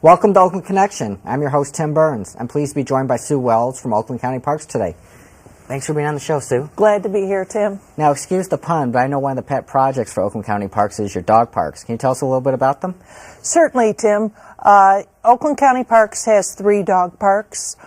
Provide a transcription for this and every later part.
Welcome to Oakland Connection. I'm your host, Tim Burns. I'm pleased to be joined by Sue Wells from Oakland County Parks today. Thanks for being on the show, Sue. Glad to be here, Tim. Now, excuse the pun, but I know one of the pet projects for Oakland County Parks is your dog parks. Can you tell us a little bit about them? Certainly, Tim. Oakland County Parks has 3 dog parks.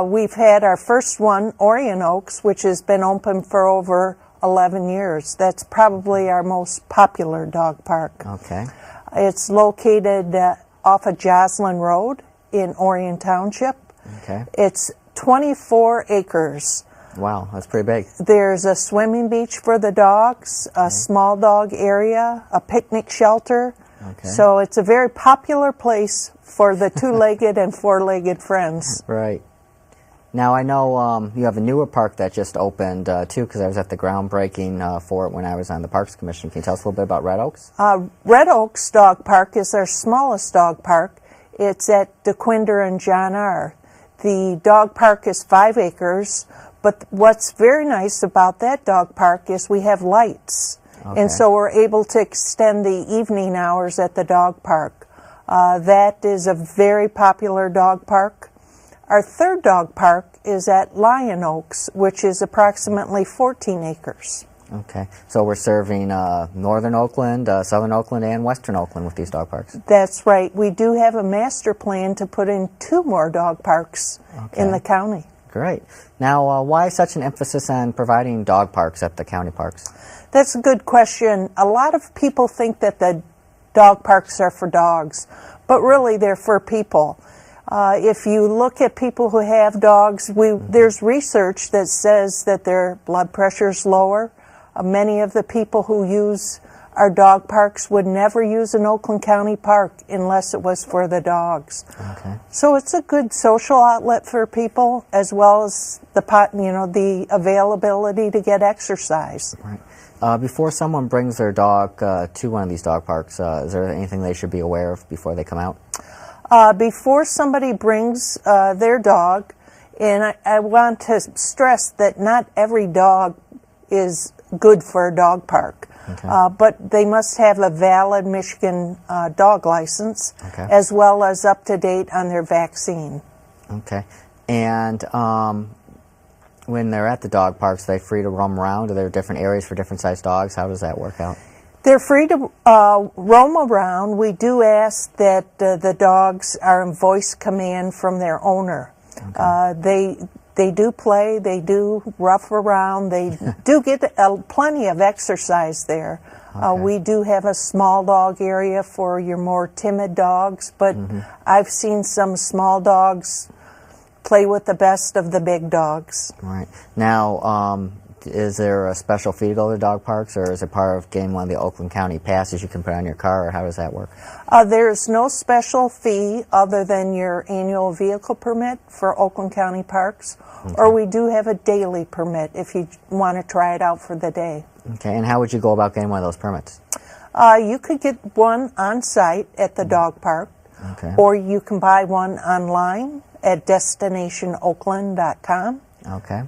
We've had our first one, Orion Oaks, which has been open for over 11 years. That's probably our most popular dog park. Okay. It's located off of Joslyn Road in Orion Township. Okay. It's 24 acres. Wow, that's pretty big. There's a swimming beach for the dogs, a small dog area, a picnic shelter. Okay. So it's a very popular place for the 2-legged and 4-legged friends. Right. Now, I know you have a newer park that just opened, too, because I was at the groundbreaking for it when I was on the Parks Commission. Can you tell us a little bit about Red Oaks? Red Oaks Dog Park is our smallest dog park. It's at DeQuinder and John R. The dog park is 5 acres, but what's very nice about that dog park is we have lights. Okay. And so we're able to extend the evening hours at the dog park. That is a very popular dog park. Our third dog park is at Lion Oaks, which is approximately 14 acres. Okay. So we're serving northern Oakland, southern Oakland, and western Oakland with these dog parks. That's right. We do have a master plan to put in 2 more dog parks in the county. Great. Now, why such an emphasis on providing dog parks at the county parks? That's a good question. A lot of people think that the dog parks are for dogs, but really they're for people. If you look at people who have dogs, there's research that says that their blood pressure is lower. Many of the people who use our dog parks would never use an Oakland County park unless it was for the dogs. Okay. So it's a good social outlet for people, as well as the availability to get exercise. Right. Before someone brings their dog to one of these dog parks, is there anything they should be aware of before they come out? Before somebody brings their dog, and I want to stress that not every dog is good for a dog park, but they must have a valid Michigan dog license, as well as up to date on their vaccine. Okay. And when they're at the dog parks, are they free to roam around? Are there different areas for different sized dogs? How does that work out? They're free to roam around. We do ask that the dogs are in voice command from their owner. They do play, they do rough around, they do get plenty of exercise there. We do have a small dog area for your more timid dogs, but I've seen some small dogs play with the best of the big dogs. Right. Now, is there a special fee to go to dog parks, or is it part of getting one of the Oakland County passes you can put on your car, or how does that work? There's no special fee other than your annual vehicle permit for Oakland County Parks, or we do have a daily permit if you want to try it out for the day. Okay, and how would you go about getting one of those permits? You could get one on site at the dog park, or you can buy one online at destinationoakland.com. Okay.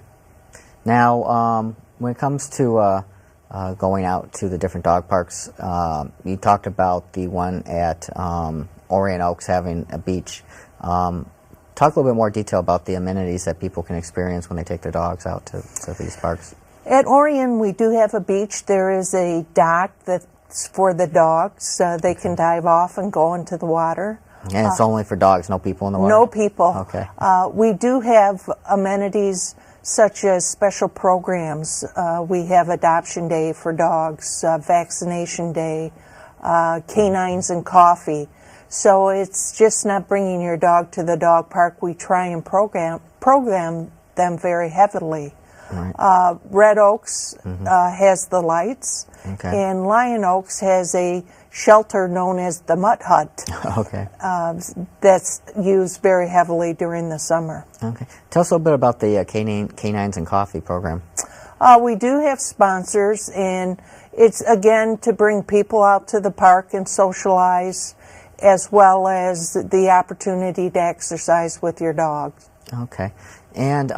Now, when it comes to going out to the different dog parks, you talked about the one at Orion Oaks having a beach. Talk a little bit more detail about the amenities that people can experience when they take their dogs out to these parks. At Orion, we do have a beach. There is a dock that's for the dogs. They can dive off and go into the water. And it's only for dogs, no people in the water? No people. Okay. We do have amenities such as special programs. We have Adoption Day for dogs, Vaccination Day, Canines and Coffee. So it's just not bringing your dog to the dog park. We try and program them very heavily. Right. Red Oaks has the lights, and Lion Oaks has a shelter known as the Mutt Hut. That's used very heavily during the summer. Okay. Tell us a little bit about the Canines and Coffee program. We do have sponsors, and it's, again, to bring people out to the park and socialize, as well as the opportunity to exercise with your dog. Okay. And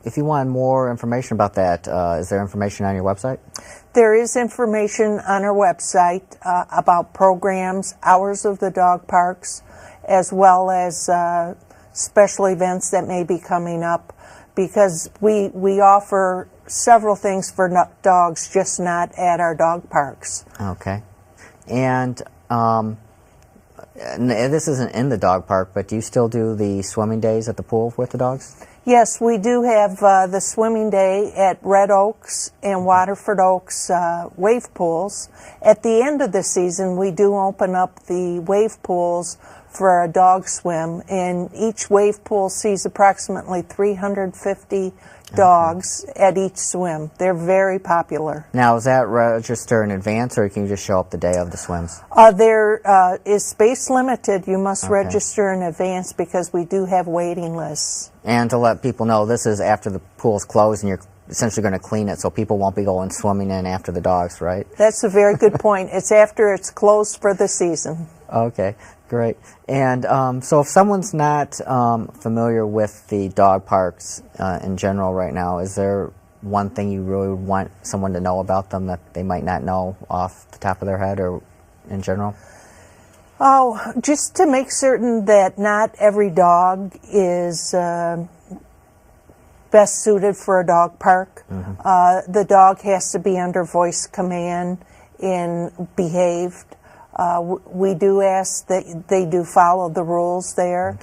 if you want more information about that, is there information on your website? There is information on our website about programs, hours of the dog parks, as well as special events that may be coming up, because we offer several things for dogs, just not at our dog parks. Okay. And this isn't in the dog park, but do you still do the swimming days at the pool with the dogs? Yes, we do have the swimming day at Red Oaks and Waterford Oaks wave pools. At the end of the season, we do open up the wave pools for a dog swim, and each wave pool sees approximately 350 dogs at each swim. They're very popular. Now, is that register in advance, or can you just show up the day of the swims? There is space limited. You must register in advance because we do have waiting lists. And to let people know, this is after the pool's closed and you're essentially going to clean it, so people won't be going swimming in after the dogs, right? That's a very good point. It's after it's closed for the season. Okay, great. And so if someone's not familiar with the dog parks in general right now, is there one thing you really want someone to know about them that they might not know off the top of their head or in general? Oh, just to make certain that not every dog is best suited for a dog park. The dog has to be under voice command and behaved. We do ask that they do follow the rules there.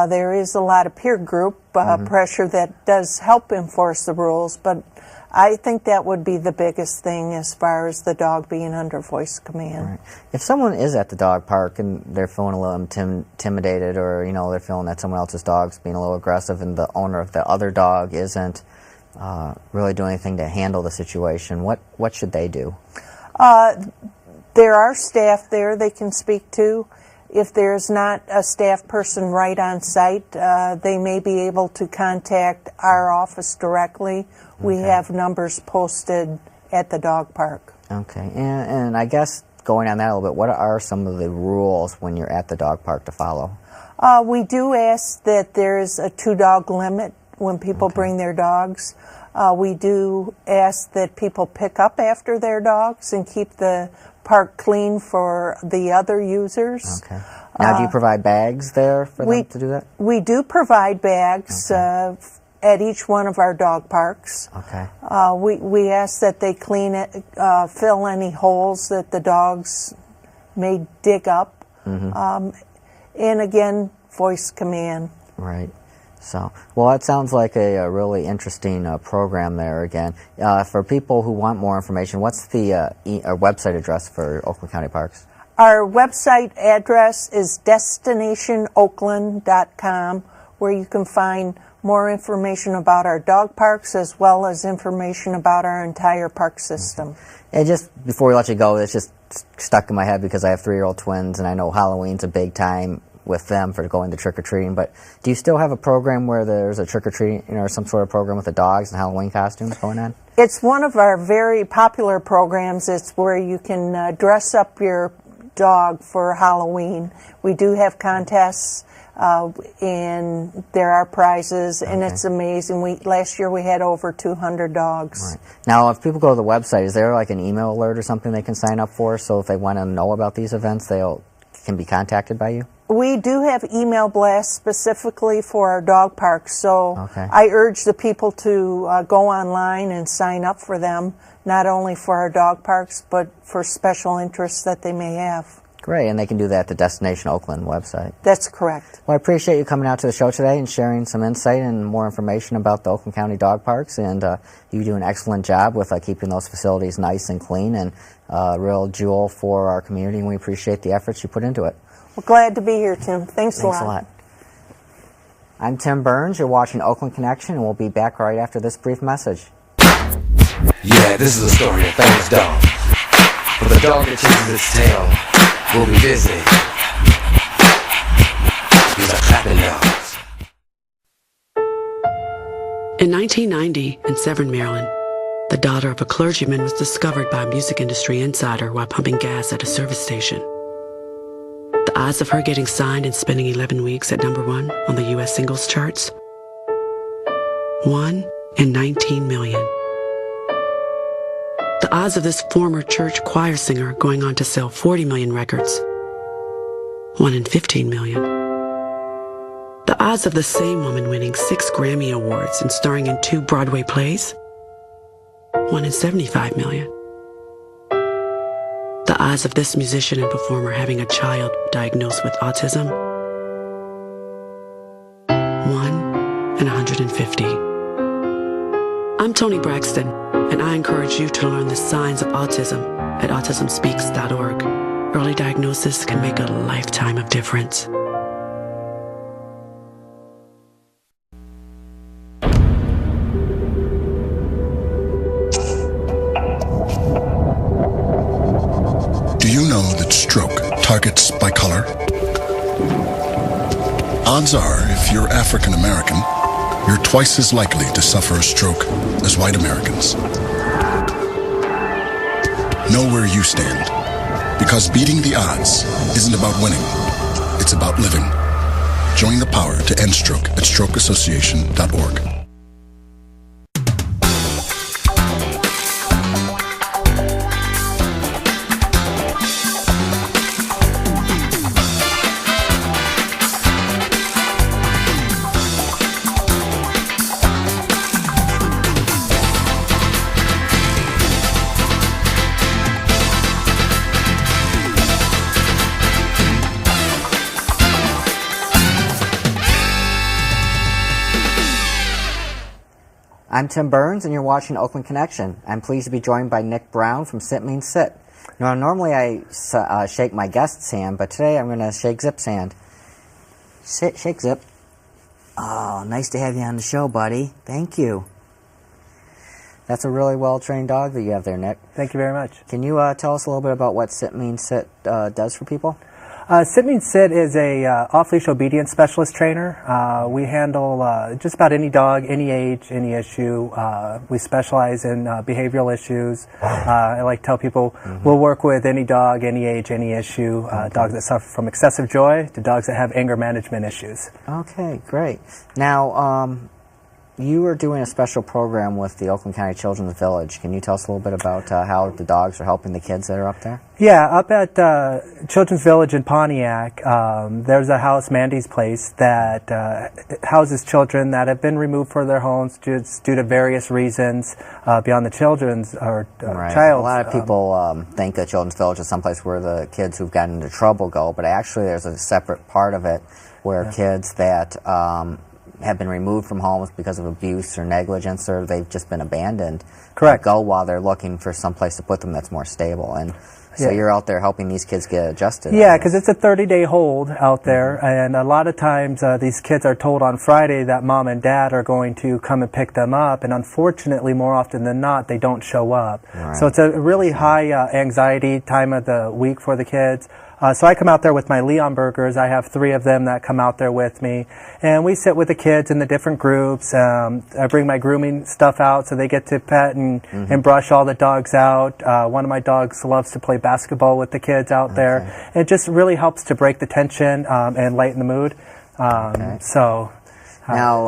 There is a lot of peer group pressure that does help enforce the rules, but I think that would be the biggest thing as far as the dog being under voice command. Right. If someone is at the dog park and they're feeling a little intimidated, or they're feeling that someone else's dog's being a little aggressive and the owner of the other dog isn't really doing anything to handle the situation, what should they do? There are staff there they can speak to. If there's not a staff person right on site, they may be able to contact our office directly. We have numbers posted at the dog park. Okay, and I guess going on that a little bit, what are some of the rules when you're at the dog park to follow? We do ask that there's a 2-dog limit when people bring their dogs. We do ask that people pick up after their dogs and keep the park clean for the other users. Okay. Now, do you provide bags there for them to do that? We do provide bags at each one of our dog parks. Okay. We ask that they clean it, fill any holes that the dogs may dig up, and again, voice command. Right. So, well, that sounds like a really interesting program there again. For people who want more information, what's the website address for Oakland County Parks? Our website address is destinationoakland.com, where you can find more information about our dog parks as well as information about our entire park system. And just before we let you go, it's just stuck in my head because I have 3-year-old twins, and I know Halloween's a big time with them for going to trick-or-treating, but do you still have a program where there's a trick-or-treat, or some sort of program with the dogs and Halloween costumes going on? It's one of our very popular programs. It's where you can dress up your dog for Halloween. We do have contests, and there are prizes, and it's amazing. Last year we had over 200 dogs. Right. Now, if people go to the website, is there like an email alert or something they can sign up for, so if they want to know about these events, they can be contacted by you? We do have email blasts specifically for our dog parks, so I urge the people to go online and sign up for them, not only for our dog parks, but for special interests that they may have. Great, and they can do that at the Destination Oakland website. That's correct. Well, I appreciate you coming out to the show today and sharing some insight and more information about the Oakland County dog parks, and you do an excellent job with keeping those facilities nice and clean, and a real jewel for our community, and we appreciate the efforts you put into it. Well, glad to be here, Tim. Thanks a lot. Thanks a lot. I'm Tim Burns. You're watching Oakland Connection, and we'll be back right after this brief message. Yeah, this is a story of famous dog. For the dog that chases its tail will be busy. These are clapping dogs. In 1990, in Severn, Maryland, the daughter of a clergyman was discovered by a music industry insider while pumping gas at a service station. The odds of her getting signed and spending 11 weeks at #1 on the U.S. singles charts? 1 in 19 million. The odds of this former church choir singer going on to sell 40 million records? 1 in 15 million. The odds of the same woman winning 6 Grammy Awards and starring in 2 Broadway plays? 1 in 75 million. The odds of this musician and performer having a child diagnosed with autism? 1 in 150. I'm Toni Braxton, and I encourage you to learn the signs of autism at autismspeaks.org. Early diagnosis can make a lifetime of difference. Do you know that stroke targets by color? Odds are, if you're African American, you're twice as likely to suffer a stroke as white Americans. Know where you stand, because beating the odds isn't about winning, it's about living. Join the power to end stroke at strokeassociation.org. I'm Tim Burns, and you're watching Oakland Connection. I'm pleased to be joined by Nick Brown from Sit Means Sit. Now, normally I shake my guest's hand, but today I'm going to shake Zip's hand. Shake Zip. Oh, nice to have you on the show, buddy. Thank you. That's a really well-trained dog that you have there, Nick. Thank you very much. Can you tell us a little bit about what Sit Means Sit does for people? Sit Means Sit is a off-leash obedience specialist trainer. We handle just about any dog, any age, any issue. We specialize in behavioral issues. I like to tell people we'll work with any dog, any age, any issue. Dogs that suffer from excessive joy to dogs that have anger management issues. Okay, great. Now, you are doing a special program with the Oakland County Children's Village. Can you tell us a little bit about how the dogs are helping the kids that are up there? Yeah, up at Children's Village in Pontiac, there's a house, Mandy's Place, that houses children that have been removed from their homes just due to various reasons beyond the children's or Right. child's. A lot of people think that Children's Village is someplace where the kids who've gotten into trouble go, but actually there's a separate part of it where kids that have been removed from homes because of abuse or negligence, or they've just been abandoned. Correct. Go while they're looking for some place to put them that's more stable. And so you're out there helping these kids get adjusted. Yeah, because it's a 30-day hold out there, and a lot of times these kids are told on Friday that mom and dad are going to come and pick them up, and unfortunately, more often than not, they don't show up. Right. So it's a really high anxiety time of the week for the kids. So I come out there with my Leon Burgers. I have 3 of them that come out there with me, and we sit with the kids in the different groups. I bring my grooming stuff out so they get to pet and brush all the dogs out. One of my dogs loves to play basketball with the kids out there. It just really helps to break the tension and lighten the mood. So. Now,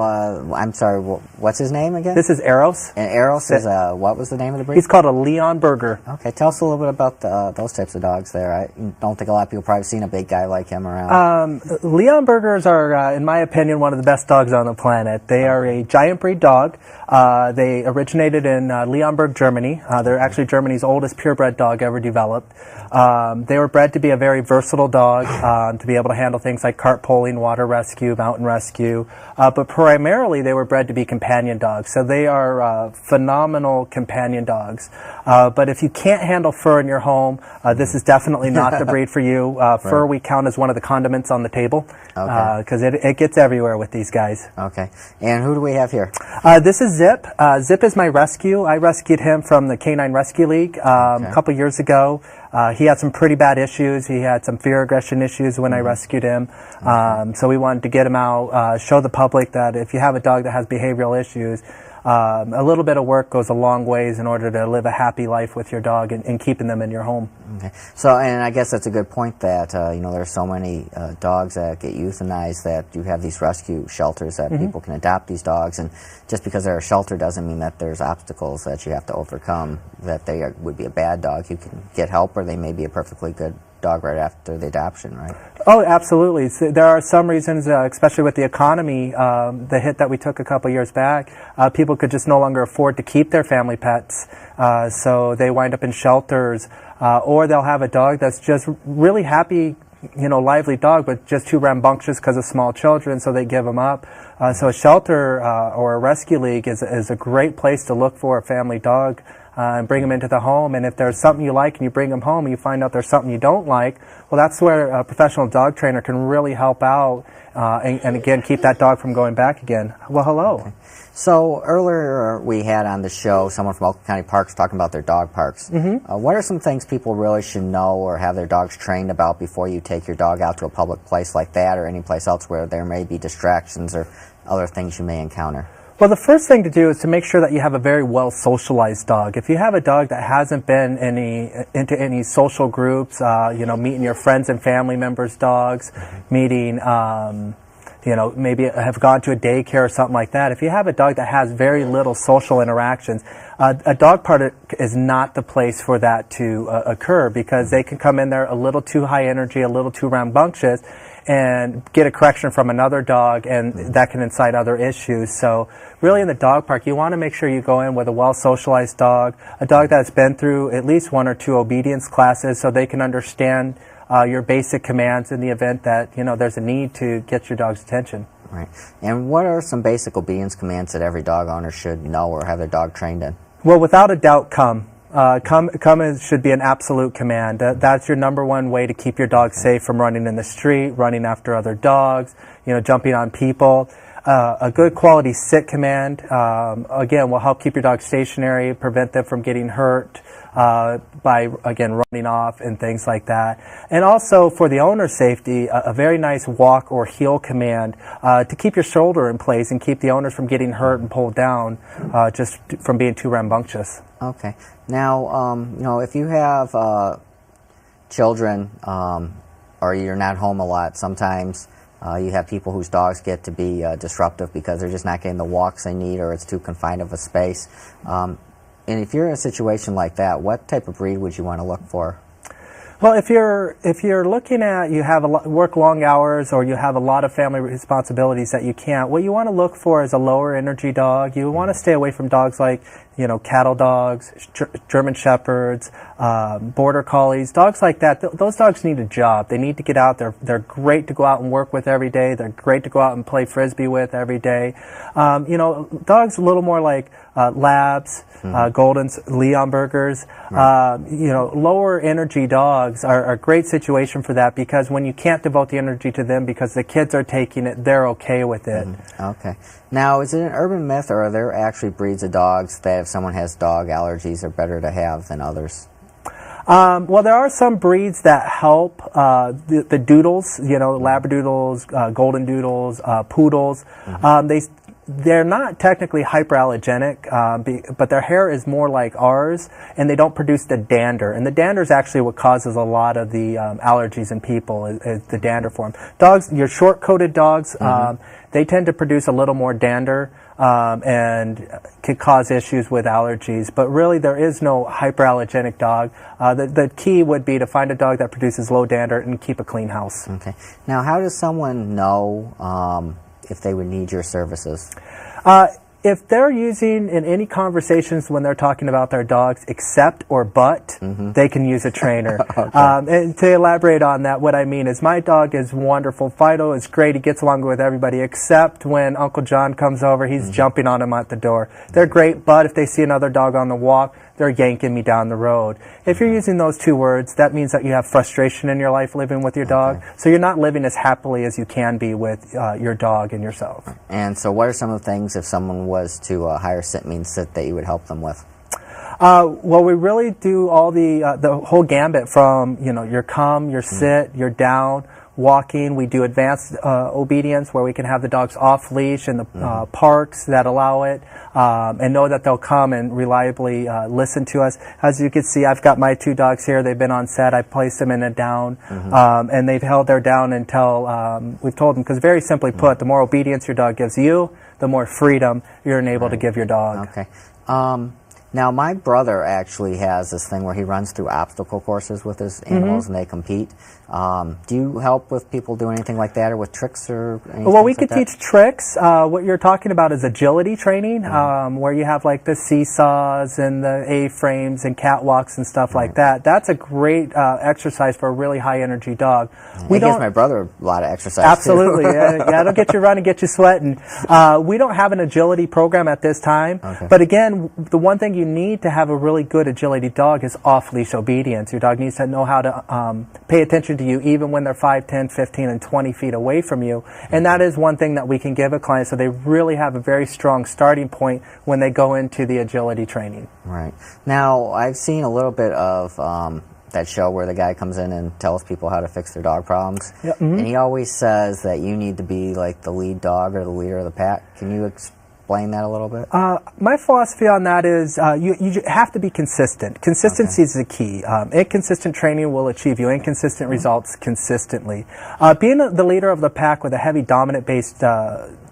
I'm sorry, what's his name again? This is Eros. And Eros is, what was the name of the breed? He's called a Leon Burger. Okay, tell us a little bit about those types of dogs there. I don't think a lot of people probably seen a big guy like him around. Leon Burgers are, in my opinion, one of the best dogs on the planet. They are a giant breed dog. They originated in Leonberg, Germany. They're actually Germany's oldest purebred dog ever developed. They were bred to be a very versatile dog, to be able to handle things like cart pulling, water rescue, mountain rescue. But primarily they were bred to be companion dogs. So they are phenomenal companion dogs. But if you can't handle fur in your home, this is definitely not the breed for you. Fur we count as one of the condiments on the table, because it gets everywhere with these guys. Okay. And who do we have here? This is Zip. Zip is my rescue. I rescued him from the Canine Rescue League a couple years ago. He had some pretty bad issues. He had some fear aggression issues when I rescued him. So we wanted to get him out, show the public that if you have a dog that has behavioral issues, a little bit of work goes a long ways in order to live a happy life with your dog and keeping them in your home. Okay. So, and I guess that's a good point that, there's so many dogs that get euthanized that you have these rescue shelters that people can adopt these dogs, and just because they're a shelter doesn't mean that there's obstacles that you have to overcome, that they would be a bad dog. You can get help, or they may be a perfectly good dog right after the adoption, right? Oh, absolutely. So there are some reasons, especially with the economy, the hit that we took a couple years back, people could just no longer afford to keep their family pets, so they wind up in shelters, or they'll have a dog that's just really happy, lively dog, but just too rambunctious because of small children, so they give them up. So a shelter or a rescue league is a great place to look for a family dog and bring them into the home. And if there's something you like and you bring them home and you find out there's something you don't like, well, that's where a professional dog trainer can really help out and again, keep that dog from going back again. Well, hello. Okay. So earlier we had on the show someone from Oakland County Parks talking about their dog parks. What are some things people really should know or have their dogs trained about before you take your dog out to a public place like that or any place else where there may be distractions or other things you may encounter? Well, the first thing to do is to make sure that you have a very well socialized dog. If you have a dog that hasn't been into any social groups, meeting your friends and family members' dogs, meeting, maybe have gone to a daycare or something like that. If you have a dog that has very little social interactions, a dog park is not the place for that to occur, because they can come in there a little too high energy, a little too rambunctious, and get a correction from another dog, and that can incite other issues. So really in the dog park, you want to make sure you go in with a well-socialized dog, a dog that's been through at least 1 or 2 obedience classes so they can understand your basic commands in the event that, there's a need to get your dog's attention. Right. And what are some basic obedience commands that every dog owner should know or have their dog trained in? Well, without a doubt, come. Come should be an absolute command. That's your number one way to keep your dog safe from running in the street, running after other dogs, jumping on people. A good quality sit command, again, will help keep your dog stationary, prevent them from getting hurt by, again, running off and things like that. And also for the owner's safety, a very nice walk or heel command to keep your shoulder in place and keep the owners from getting hurt and pulled down just from being too rambunctious. Okay. Now, if you have children or you're not home a lot, sometimes you have people whose dogs get to be disruptive because they're just not getting the walks they need or it's too confined of a space. And if you're in a situation like that, what type of breed would you want to look for? Well, if you're looking at you have work long hours or you have a lot of family responsibilities that you can't, what you want to look for is a lower energy dog. You want to stay away from dogs like cattle dogs, German Shepherds, Border Collies, dogs like that. Those dogs need a job. They need to get out. They're great to go out and work with every day. They're great to go out and play Frisbee with every day. Dogs a little more like Labs, Goldens, Leonbergers, lower energy dogs are a great situation for that, because when you can't devote the energy to them because the kids are taking it, they're okay with it. Okay. Now, is it an urban myth, or are there actually breeds of dogs that if someone has dog allergies are better to have than others? Well, there are some breeds that help. The doodles, Labradoodles, Golden Doodles, Poodles, they're not technically hyperallergenic, but their hair is more like ours, and they don't produce the dander. And the dander is actually what causes a lot of the allergies in people, is the dander form. Dogs, your short-coated dogs, they tend to produce a little more dander and can cause issues with allergies. But really, there is no hyperallergenic dog. The key would be to find a dog that produces low dander and keep a clean house. Okay. Now, how does someone know if they would need your services? If they're using in any conversations when they're talking about their dogs except or but, they can use a trainer. Okay. And to elaborate on that, what I mean is my dog is wonderful. Fido is great. He gets along with everybody, except when Uncle John comes over, he's jumping on him at the door. They're great, but if they see another dog on the walk, they're yanking me down the road. If you're using those two words, that means that you have frustration in your life living with your dog. So you're not living as happily as you can be with your dog and yourself. And so what are some of the things, if someone was to hire Sit Means Sit, that you would help them with? Well, we really do all the whole gambit from, your come, your sit, your down, walking. We do advanced obedience where we can have the dogs off leash in the parks that allow it, and know that they'll come and reliably listen to us. As you can see, I've got my 2 dogs here. They've been on set. I placed them in a down, and they've held their down until we've told them, because very simply put, the more obedience your dog gives you, the more freedom you're enabled to give your dog. Okay. Now, my brother actually has this thing where he runs through obstacle courses with his animals and they compete. Do you help with people doing anything like that, or with tricks or anything? Well, we could teach tricks. What you're talking about is agility training, where you have like the seesaws and the A-frames and catwalks and stuff like that. That's a great exercise for a really high-energy dog. It gives my brother a lot of exercise. Absolutely. Too. Yeah, it'll get you running, get you sweating. We don't have an agility program at this time, but again, the one thing you need to have a really good agility dog is off-leash obedience. Your dog needs to know how to pay attention to you even when they're 5, 10, 15, and 20 feet away from you. And that is one thing that we can give a client, so they really have a very strong starting point when they go into the agility training. Right. Now, I've seen a little bit of that show where the guy comes in and tells people how to fix their dog problems. Yep. And he always says that you need to be like the lead dog or the leader of the pack. Can you explain that a little bit? My philosophy on that is you have to be consistent. Consistency is the key. Inconsistent training will achieve you inconsistent results consistently. Being the leader of the pack with a heavy dominant-based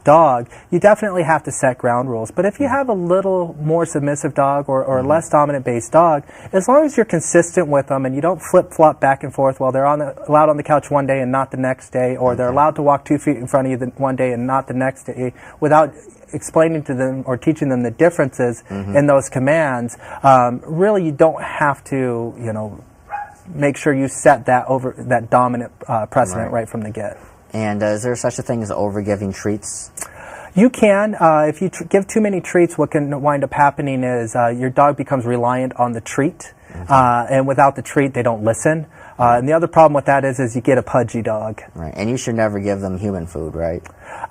dog, you definitely have to set ground rules. But if you have a little more submissive dog or a less dominant-based dog, as long as you're consistent with them and you don't flip-flop back and forth while they're allowed on the couch one day and not the next day, or they're allowed to walk 2 feet in front of you one day and not the next day, without explaining to them or teaching them the differences in those commands, really you don't have to, make sure you set that dominant precedent right from the get. And is there such a thing as overgiving treats? You can. If you give too many treats, what can wind up happening is your dog becomes reliant on the treat, and without the treat, they don't listen. And the other problem with that is you get a pudgy dog. Right. And you should never give them human food, right?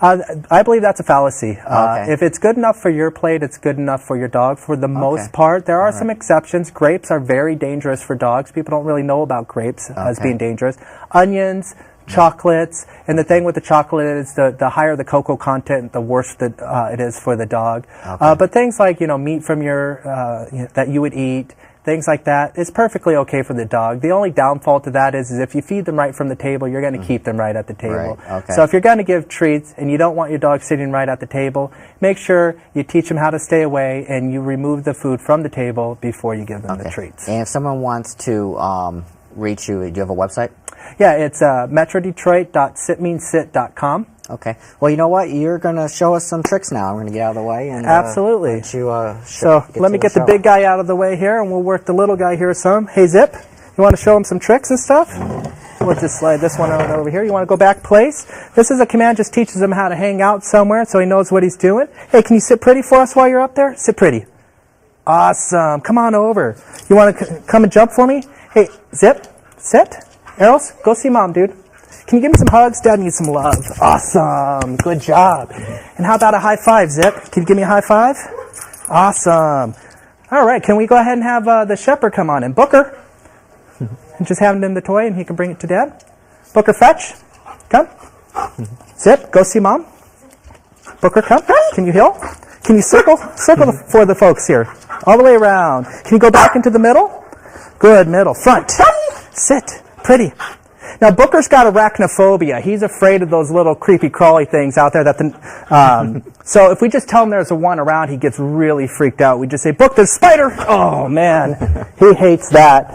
I believe that's a fallacy. Okay. If it's good enough for your plate, it's good enough for your dog. For the most part, there are some exceptions. Grapes are very dangerous for dogs. People don't really know about grapes as being dangerous. Onions, chocolates, and the thing with the chocolate is the higher the cocoa content, the worse it is for the dog. But things like meat from that you would eat, things like that, it's perfectly okay for the dog. The only downfall to that is if you feed them right from the table, you're going to keep them right at the table. Right. Okay. So if you're going to give treats and you don't want your dog sitting right at the table, make sure you teach them how to stay away and you remove the food from the table before you give them the treats. And if someone wants to reach you, do you have a website? Yeah, it's metrodetroit.sitmeansit.com. Okay. Well, you know what? You're going to show us some tricks now. I'm going to get out of the way. And, absolutely. Let you, so let me get the big guy out of the way here, and we'll work the little guy here some. Hey, Zip, you want to show him some tricks and stuff? We'll just slide this one over here. You want to go back place? This is a command just teaches him how to hang out somewhere so he knows what he's doing. Hey, can you sit pretty for us while you're up there? Sit pretty. Awesome. Come on over. You want to come and jump for me? Hey, Zip, sit. Eros, go see Mom, dude. Can you give me some hugs? Dad needs some love. Awesome. Good job. And how about a high five, Zip? Can you give me a high five? Awesome. All right. Can we go ahead and have the shepherd come on in? Booker. And just hand him the toy and he can bring it to Dad. Booker, fetch. Come. Zip, go see Mom. Booker, come. Can you heel? Can you circle? Circle for the folks here. All the way around. Can you go back into the middle? Good. Middle. Front. Sit. Pretty. Now, Booker's got arachnophobia. He's afraid of those little creepy crawly things out there. So if we just tell him there's a one around, he gets really freaked out. We just say, Book, there's a spider. Oh, man. He hates that.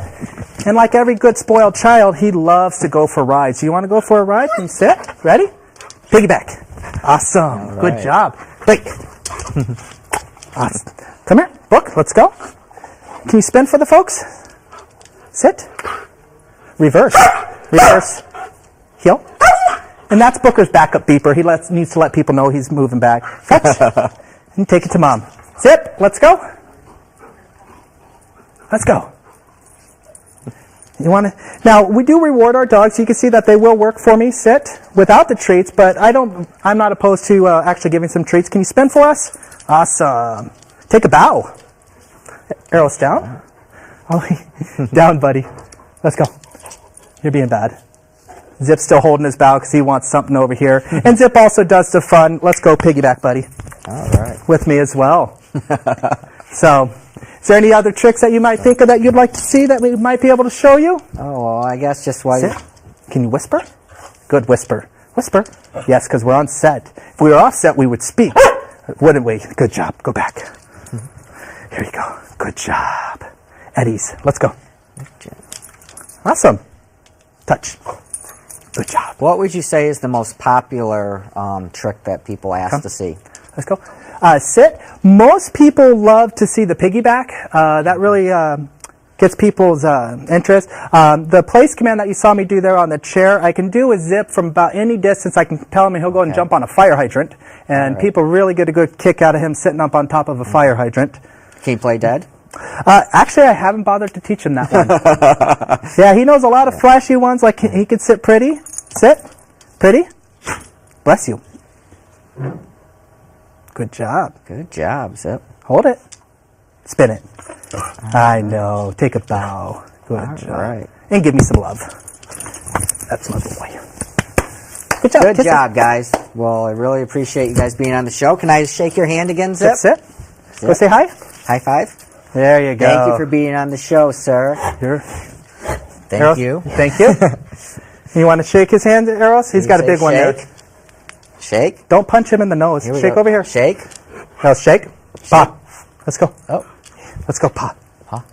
And like every good spoiled child, he loves to go for rides. You want to go for a ride? Can you sit? Ready? Piggyback. Awesome. Right. Good job. Wait. Awesome. Come here. Book, let's go. Can you spin for the folks? Sit. Reverse. Reverse. Heel. And that's Booker's backup beeper. He needs to let people know he's moving back. Fetch. And take it to Mom. Zip. Let's go. Let's go. You want to? Now, we do reward our dogs. You can see that they will work for me. Sit. Without the treats, but I'm not opposed to actually giving some treats. Can you spin for us? Awesome. Take a bow. Arrows down. Down, buddy. Let's go. You're being bad. Zip's still holding his bow because he wants something over here. And Zip also does the fun, let's go piggyback, buddy. All right. With me as well. So, is there any other tricks that you might think of that you'd like to see that we might be able to show you? Oh, well, I guess just while Zip, can you whisper? Good, whisper. Whisper. Yes, because we're on set. If we were off set, we would speak. Wouldn't we? Good job. Go back. Here you go. Good job. Eddie's. Let's go. Awesome. Touch. Good job. What would you say is the most popular trick that people ask to see? Let's go. Sit. Most people love to see the piggyback. That really gets people's interest. The place command that you saw me do there on the chair, I can do a zip from about any distance. I can tell him and he'll go and jump on a fire hydrant. And people really get a good kick out of him sitting up on top of a fire hydrant. Can you play dead? Actually, I haven't bothered to teach him that one. Yeah, he knows a lot of flashy ones, like he could sit pretty. Sit. Pretty. Bless you. Good job. Good job, Zip. Hold it. Spin it. I know. Take a bow. Good job. Right. And give me some love. That's my boy. Good job. Good Kiss job, it. guys. Well, I really appreciate you guys being on the show. Can I shake your hand again, Zip? Sit. Go say hi. High five. There you go. Thank you for being on the show, sir. Here. Thank Eros, you. Thank you. You want to shake his hand, Eros? He's got a Say big one there. shake. Shake. Don't punch him in the nose. Here we Shake go. over here. Shake. No, shake. Paw. Let's go. Oh. Let's go, paw. Paw.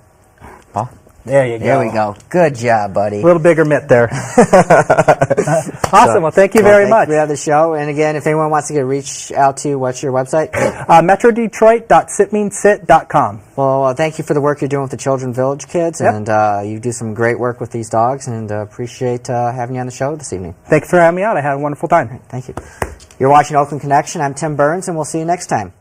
Paw. There you go. There we go. Good job, buddy. A little bigger mitt there. Awesome. Well, thank you very much. We have the show. And again, if anyone wants to reach out to you, what's your website? MetroDetroit.sitmeansit.com. Well, thank you for the work you're doing with the Children's Village kids. Yep. And you do some great work with these dogs. And appreciate having you on the show this evening. Thank you for having me out. I had a wonderful time. Thank you. You're watching Oakland Connection. I'm Tim Burns, and we'll see you next time.